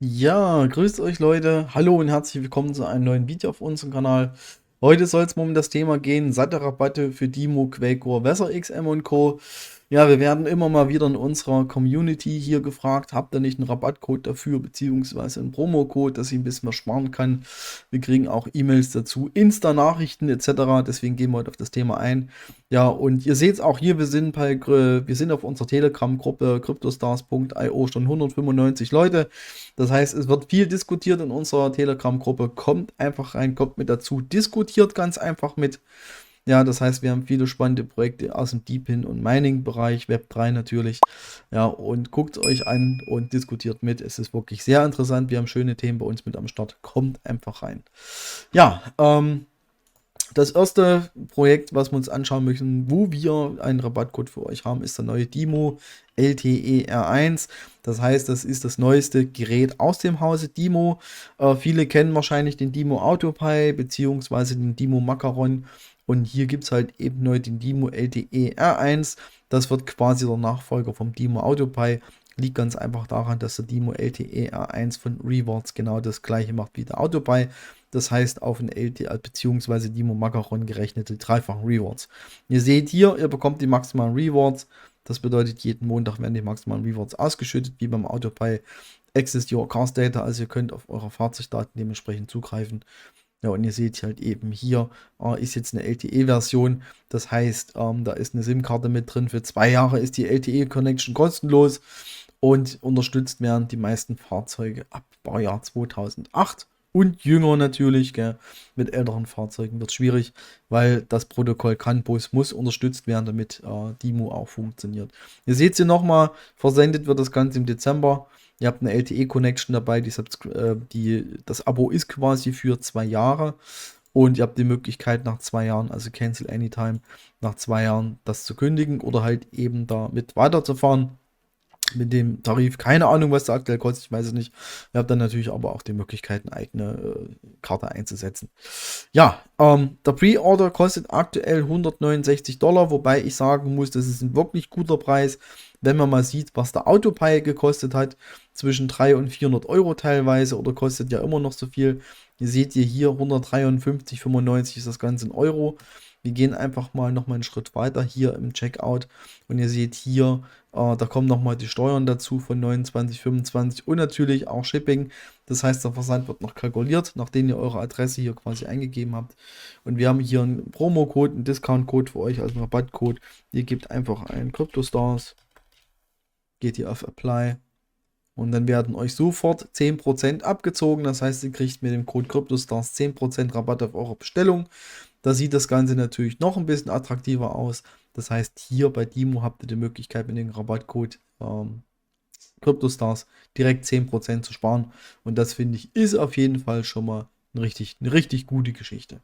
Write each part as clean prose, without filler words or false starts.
Ja, grüßt euch Leute. Hallo und herzlich willkommen zu einem neuen Video auf unserem Kanal. Heute soll es mal um das Thema gehen, satte Rabatte für Dimo, Quakecore, Weser XM und Co. Ja, wir werden immer mal wieder in unserer Community hier gefragt, habt ihr nicht einen Rabattcode dafür, beziehungsweise einen Promocode, dass ich ein bisschen was sparen kann. Wir kriegen auch E-Mails dazu, Insta-Nachrichten etc. Deswegen gehen wir heute auf das Thema ein. Ja, und ihr seht es auch hier, wir sind auf unserer Telegram-Gruppe cryptostars.io schon 195 Leute. Das heißt, es wird viel diskutiert in unserer Telegram-Gruppe. Kommt einfach rein, kommt mit dazu, diskutiert ganz einfach mit. Ja, das heißt, wir haben viele spannende Projekte aus dem Deepin- und Mining-Bereich, Web3 natürlich. Ja, und guckt es euch an und diskutiert mit. Es ist wirklich sehr interessant. Wir haben schöne Themen bei uns mit am Start. Kommt einfach rein. Ja, das erste Projekt, was wir uns anschauen möchten, wo wir einen Rabattcode für euch haben, ist der neue Dimo LTE R1. Das heißt, das ist das neueste Gerät aus dem Hause Dimo. Viele kennen wahrscheinlich den Dimo AutoPi bzw. den Dimo Macaron. Und hier gibt es halt eben neu den Dimo LTE R1. Das wird quasi der Nachfolger vom Dimo AutoPi. Liegt ganz einfach daran, dass der Dimo LTE R1 von Rewards genau das gleiche macht wie der AutoPi. Das heißt, auf ein LTE bzw. Dimo Macaron gerechnete dreifachen Rewards. Ihr seht hier, ihr bekommt die maximalen Rewards. Das bedeutet, jeden Montag werden die maximalen Rewards ausgeschüttet, wie beim AutoPi. Access Your Cars Data, also ihr könnt auf eure Fahrzeugdaten dementsprechend zugreifen. Ja, und ihr seht halt eben hier, ist jetzt eine LTE-Version. Das heißt, da ist eine SIM-Karte mit drin. Für 2 Jahre ist die LTE-Connection kostenlos und unterstützt werden die meisten Fahrzeuge ab Baujahr 2008 und jünger natürlich. Gell. Mit älteren Fahrzeugen wird es schwierig, weil das Protokoll CAN Bus muss unterstützt werden, damit DIMO auch funktioniert. Ihr seht sie nochmal, versendet wird das Ganze im Dezember. Ihr habt eine LTE-Connection dabei, das Abo ist quasi für 2 Jahre. Und ihr habt die Möglichkeit nach 2 Jahren, also Cancel Anytime, nach 2 Jahren das zu kündigen oder halt eben damit weiterzufahren mit dem Tarif. Keine Ahnung, was der aktuell kostet, ich weiß es nicht. Ihr habt dann natürlich aber auch die Möglichkeit, eine eigene Karte einzusetzen. Ja, der Pre-Order kostet aktuell 169 $, wobei ich sagen muss, das ist ein wirklich guter Preis, wenn man mal sieht, was der Autopilot gekostet hat, zwischen 300 und 400 € teilweise, oder kostet ja immer noch so viel. Ihr seht hier 153,95 ist das Ganze in Euro. Wir gehen einfach mal nochmal einen Schritt weiter hier im Checkout und ihr seht hier, da kommen nochmal die Steuern dazu von 29, 25 und natürlich auch Shipping. Das heißt, der Versand wird noch kalkuliert, nachdem ihr eure Adresse hier quasi eingegeben habt. Und wir haben hier einen Promo-Code, einen Discount-Code für euch als Rabattcode. Ihr gebt einfach ein CryptoStars, geht hier auf Apply und dann werden euch sofort 10% abgezogen. Das heißt, ihr kriegt mit dem Code CryptoStars 10% Rabatt auf eure Bestellung. Da sieht das Ganze natürlich noch ein bisschen attraktiver aus. Das heißt, hier bei Dimo habt ihr die Möglichkeit mit dem Rabattcode CryptoStars direkt 10% zu sparen. Und das finde ich ist auf jeden Fall schon mal eine richtig gute Geschichte.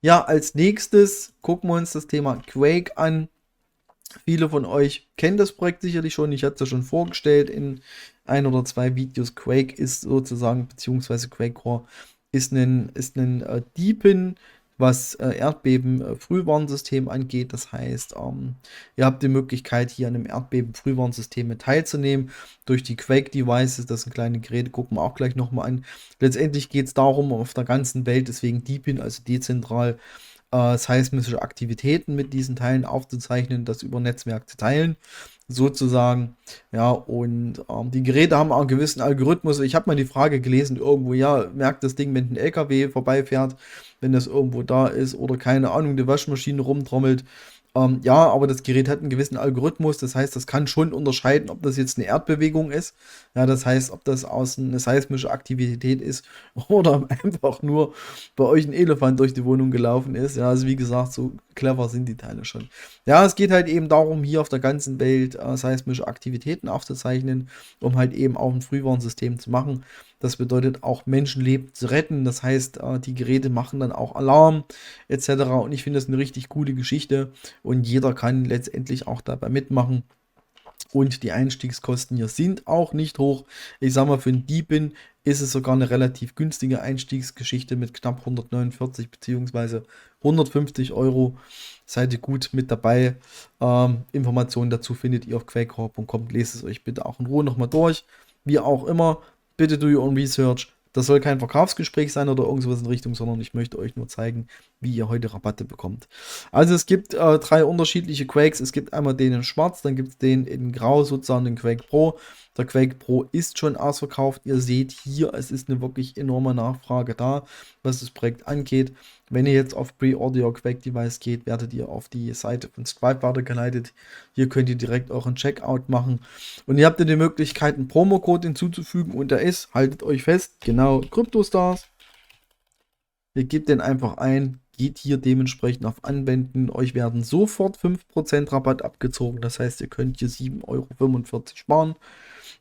Ja, als nächstes gucken wir uns das Thema Quake an. Viele von euch kennen das Projekt sicherlich schon. Ich hatte es ja schon vorgestellt in 1 oder 2 Videos. Quake ist sozusagen, beziehungsweise Quakecore ist ein Deepin, was Erdbeben-Frühwarnsystem angeht. Das heißt, ihr habt die Möglichkeit, hier an einem Erdbeben-Frühwarnsystem mit teilzunehmen durch die Quake-Devices. Das sind kleine Geräte, gucken wir auch gleich nochmal an. Letztendlich geht es darum, auf der ganzen Welt, deswegen Deepin, also dezentral, seismische Aktivitäten mit diesen Teilen aufzuzeichnen, das über Netzwerk zu teilen, sozusagen. Ja, und die Geräte haben auch einen gewissen Algorithmus. Ich habe mal die Frage gelesen, irgendwo, ja, merkt das Ding, wenn ein LKW vorbeifährt, wenn das irgendwo da ist oder keine Ahnung, die Waschmaschine rumtrommelt. Ja, aber das Gerät hat einen gewissen Algorithmus, das heißt, das kann schon unterscheiden, ob das jetzt eine Erdbewegung ist. Ja, das heißt, ob das aus eine seismische Aktivität ist oder einfach nur bei euch ein Elefant durch die Wohnung gelaufen ist. Ja, also wie gesagt, so clever sind die Teile schon. Ja, es geht halt eben darum, hier auf der ganzen Welt seismische Aktivitäten aufzuzeichnen, um halt eben auch ein Frühwarnsystem zu machen. Das bedeutet auch Menschenleben zu retten. Das heißt, die Geräte machen dann auch Alarm etc. Und ich finde das eine richtig coole Geschichte und jeder kann letztendlich auch dabei mitmachen. Und die Einstiegskosten hier sind auch nicht hoch. Ich sage mal, für einen Deepin ist es sogar eine relativ günstige Einstiegsgeschichte mit knapp 149 bzw. 150 €. Seid ihr gut mit dabei. Informationen dazu findet ihr auf quakecore.com. Lest es euch bitte auch in Ruhe nochmal durch. Wie auch immer, bitte do your own research. Das soll kein Verkaufsgespräch sein oder irgendwas in Richtung, sondern ich möchte euch nur zeigen, wie ihr heute Rabatte bekommt. Also es gibt 3 unterschiedliche Quakes. Es gibt einmal den in schwarz, dann gibt es den in grau, sozusagen den Quake Pro. Der Quake Pro ist schon ausverkauft. Ihr seht hier, es ist eine wirklich enorme Nachfrage da, was das Projekt angeht. Wenn ihr jetzt auf Pre-Order Your Quake Device geht, werdet ihr auf die Seite von Stripe weitergeleitet. Hier könnt ihr direkt euren Checkout machen. Und ihr habt dann die Möglichkeit, einen Promocode hinzuzufügen. Und der ist, haltet euch fest, genau, CryptoStars. Ihr gebt den einfach ein, geht hier dementsprechend auf Anwenden. Euch werden sofort 5% Rabatt abgezogen. Das heißt, ihr könnt hier 7,45 € sparen.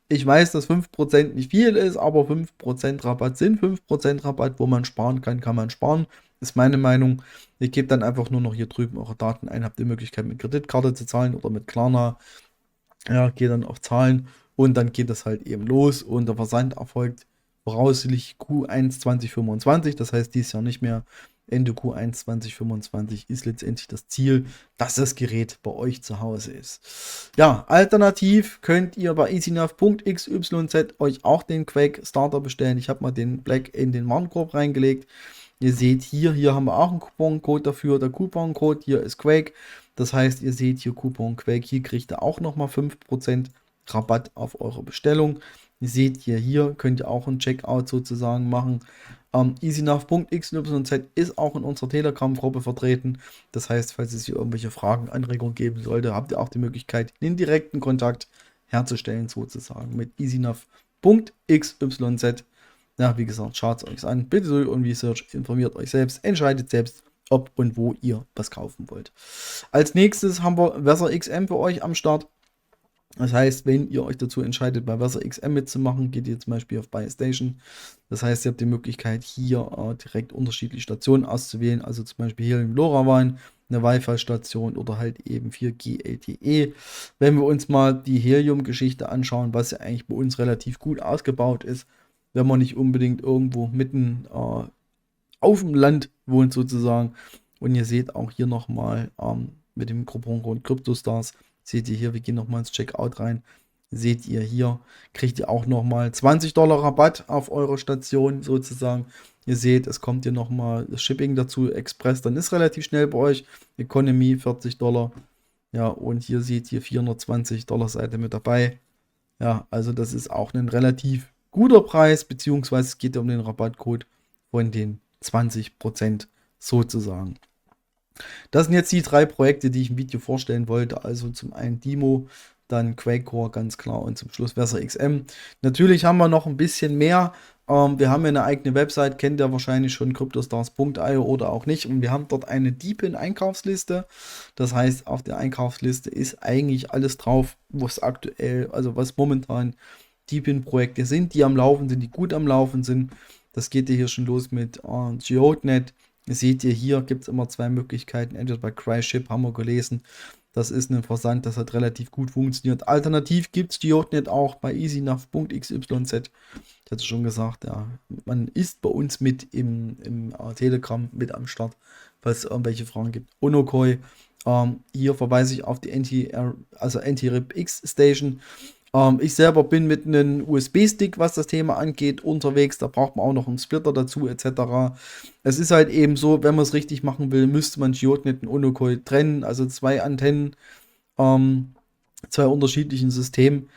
Ich weiß, dass 5% nicht viel ist, aber 5% Rabatt sind 5% Rabatt. Wo man sparen kann, kann man sparen. Ist meine Meinung. Ihr gebt dann einfach nur noch hier drüben eure Daten ein, habt die Möglichkeit mit Kreditkarte zu zahlen oder mit Klarna. Ja, geht dann auf Zahlen und dann geht es halt eben los und der Versand erfolgt voraussichtlich Q1 2025. Das heißt, dieses Jahr nicht mehr. Ende Q1 2025 ist letztendlich das Ziel, dass das Gerät bei euch zu Hause ist. Ja, alternativ könnt ihr bei easynuff.xyz euch auch den Quake Starter bestellen. Ich habe mal den Black in den Warenkorb reingelegt. Ihr seht hier haben wir auch einen Couponcode dafür. Der Couponcode hier ist Quake. Das heißt, ihr seht hier Coupon Quake. Hier kriegt ihr auch nochmal 5% Rabatt auf eure Bestellung. Ihr seht hier könnt ihr auch ein Checkout sozusagen machen. easynuff.xyz ist auch in unserer Telegram-Gruppe vertreten. Das heißt, falls es hier irgendwelche Fragen, Anregungen geben sollte, habt ihr auch die Möglichkeit, den direkten Kontakt herzustellen sozusagen mit easynuff.xyz. Ja, wie gesagt, schaut es euch an. Bitte so und Research, informiert euch selbst, entscheidet selbst, ob und wo ihr was kaufen wollt. Als nächstes haben wir Weather XM für euch am Start. Das heißt, wenn ihr euch dazu entscheidet, bei Weather XM mitzumachen, geht ihr zum Beispiel auf Buy Station. Das heißt, ihr habt die Möglichkeit, hier direkt unterschiedliche Stationen auszuwählen. Also zum Beispiel hier im LoRaWAN eine Wi-Fi-Station oder halt eben 4G LTE. Wenn wir uns mal die Helium-Geschichte anschauen, was ja eigentlich bei uns relativ gut ausgebaut ist, wenn man nicht unbedingt irgendwo mitten auf dem Land wohnt sozusagen. Und ihr seht auch hier nochmal mit dem Couponcode CryptoStars, seht ihr hier, wir gehen nochmal ins Checkout rein, seht ihr hier, kriegt ihr auch nochmal $20 Rabatt auf eure Station sozusagen. Ihr seht, es kommt hier nochmal das Shipping dazu, Express, dann ist relativ schnell bei euch, Economy $40. Ja, und hier seht ihr $420 seid ihr mit dabei. Ja, also das ist auch ein relativ guter Preis, beziehungsweise es geht um den Rabattcode von den 20% sozusagen. Das sind jetzt die 3 Projekte, die ich im Video vorstellen wollte. Also zum einen Demo, dann Quakecore ganz klar und zum Schluss Weather XM. Natürlich haben wir noch ein bisschen mehr. Wir haben ja eine eigene Website, kennt ihr wahrscheinlich schon, cryptostars.io oder auch nicht. Und wir haben dort eine Deepin-Einkaufsliste. Das heißt, auf der Einkaufsliste ist eigentlich alles drauf, was aktuell, also was momentan Deepin-Projekte sind, die am Laufen sind, die gut am Laufen sind. Das geht ja hier schon los mit Geodenet. Seht ihr, hier gibt es immer 2 Möglichkeiten. Entweder bei Cryship, haben wir gelesen. Das ist ein Versand, das hat relativ gut funktioniert. Alternativ gibt es Geodenet auch bei easynuff.xyz. Ich hatte schon gesagt, ja, man ist bei uns mit im Telegram mit am Start, falls es irgendwelche Fragen gibt. Onokoi, hier verweise ich auf die Anti-RIP-X Station. Ich selber bin mit einem USB-Stick, was das Thema angeht, unterwegs. Da braucht man auch noch einen Splitter dazu, etc. Es ist halt eben so, wenn man es richtig machen will, müsste man Geodenet und Onokoi trennen. Also 2 Antennen, 2 unterschiedlichen Systemen.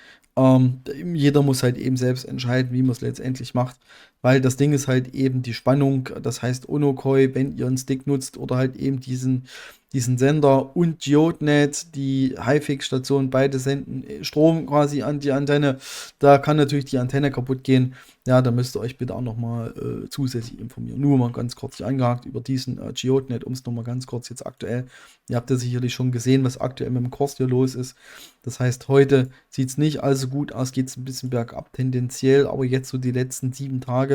Jeder muss halt eben selbst entscheiden, wie man es letztendlich macht. Weil das Ding ist halt eben die Spannung. Das heißt, Onokoi, wenn ihr einen Stick nutzt oder halt eben diesen Sender und Geodenet, die HiFix-Station, beide senden Strom quasi an die Antenne. Da kann natürlich die Antenne kaputt gehen. Ja, da müsst ihr euch bitte auch nochmal zusätzlich informieren. Nur mal ganz kurz angehakt über diesen Geodenet, um es nochmal ganz kurz jetzt aktuell. Ihr habt ja sicherlich schon gesehen, was aktuell mit dem Kurs hier los ist. Das heißt, heute sieht es nicht allzu gut aus, geht es ein bisschen bergab tendenziell, aber jetzt so die letzten 7 Tage,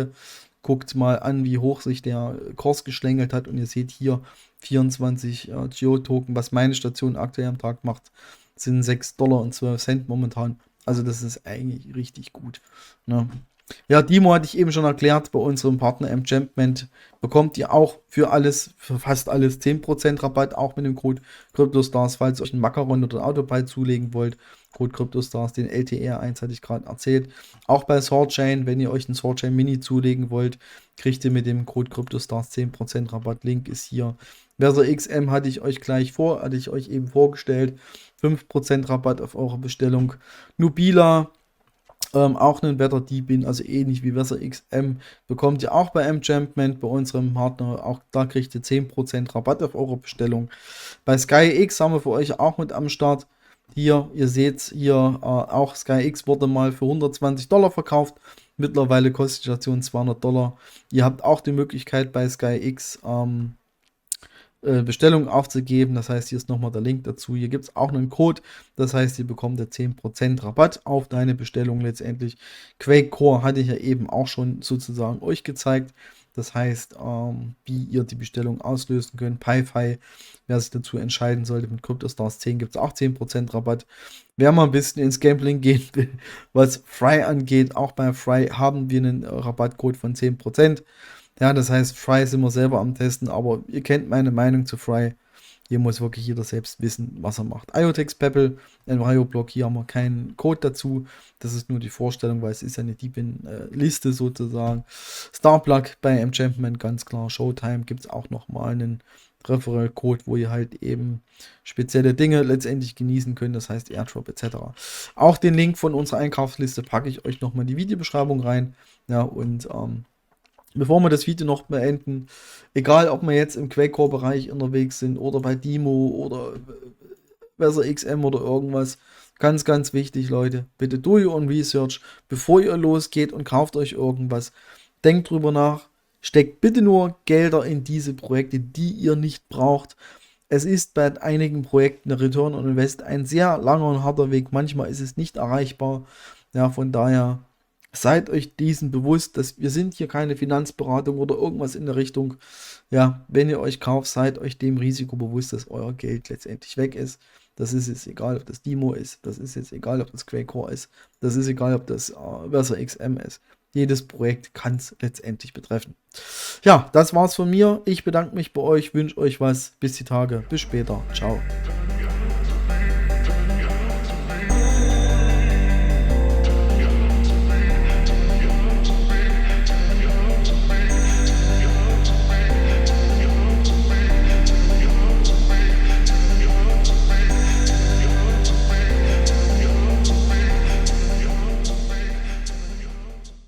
guckt mal an, wie hoch sich der Kurs geschlängelt hat und ihr seht hier 24 Geo-Token, was meine Station aktuell am Tag macht, sind $6,12 momentan. Also das ist eigentlich richtig gut. Ne? Ja, Dimo hatte ich eben schon erklärt, bei unserem Partner Enchantment bekommt ihr auch für alles, für fast alles 10% Rabatt, auch mit dem Code CryptoStars, falls ihr euch einen Macaron oder ein Autopilot zulegen wollt. Code CryptoStars, den LTR1 hatte ich gerade erzählt. Auch bei Swordchain, wenn ihr euch einen Swordchain Mini zulegen wollt, kriegt ihr mit dem Code CryptoStars 10% Rabatt. Link ist hier. Versa XM hatte ich euch eben vorgestellt. 5% Rabatt auf eure Bestellung. Nubila, auch einen Better Deepin, also ähnlich wie Versa XM, bekommt ihr auch bei Enchantment, bei unserem Partner. Auch da kriegt ihr 10% Rabatt auf eure Bestellung. Bei SkyX haben wir für euch auch mit am Start. Hier, ihr seht hier, auch SkyX wurde mal für $120 verkauft. Mittlerweile kostet die Station $200. Ihr habt auch die Möglichkeit bei SkyX Bestellung aufzugeben. Das heißt, hier ist nochmal der Link dazu. Hier gibt es auch einen Code. Das heißt, ihr bekommt 10% Rabatt auf deine Bestellung letztendlich. Quake Core hatte ich ja eben auch schon sozusagen euch gezeigt. Das heißt, wie ihr die Bestellung auslösen könnt. PiFi, wer sich dazu entscheiden sollte, mit CryptoStars 10 gibt es auch 10% Rabatt. Wer mal ein bisschen ins Gambling gehen will, was Fry angeht, auch bei Fry haben wir einen Rabattcode von 10%. Ja, das heißt, Fry sind wir selber am Testen, aber ihr kennt meine Meinung zu Fry. Hier muss wirklich jeder selbst wissen, was er macht. IoTeX Pebble, Enviro-Block, hier haben wir keinen Code dazu. Das ist nur die Vorstellung, weil es ist ja eine Deepin-Liste sozusagen. Starplug bei Enchantment, ganz klar. Showtime gibt es auch nochmal einen Referral-Code, wo ihr halt eben spezielle Dinge letztendlich genießen könnt, das heißt Airdrop etc. Auch den Link von unserer Einkaufsliste packe ich euch nochmal in die Videobeschreibung rein. Ja, und bevor wir das Video noch beenden, egal ob wir jetzt im Quakecore-Bereich unterwegs sind oder bei Dimo oder Versa XM oder irgendwas, ganz, ganz wichtig, Leute, bitte do your own research, bevor ihr losgeht und kauft euch irgendwas. Denkt drüber nach, steckt bitte nur Gelder in diese Projekte, die ihr nicht braucht. Es ist bei einigen Projekten der Return on Invest ein sehr langer und harter Weg. Manchmal ist es nicht erreichbar. Ja, von daher seid euch diesen bewusst, dass wir sind hier keine Finanzberatung oder irgendwas in der Richtung. Ja, wenn ihr euch kauft, seid euch dem Risiko bewusst, dass euer Geld letztendlich weg ist. Das ist jetzt egal, ob das Demo ist. Das ist jetzt egal, ob das Quakecore ist. Das ist egal, ob das Versa XM ist. Jedes Projekt kann es letztendlich betreffen. Ja, das war's von mir. Ich bedanke mich bei euch, wünsche euch was. Bis die Tage. Bis später. Ciao.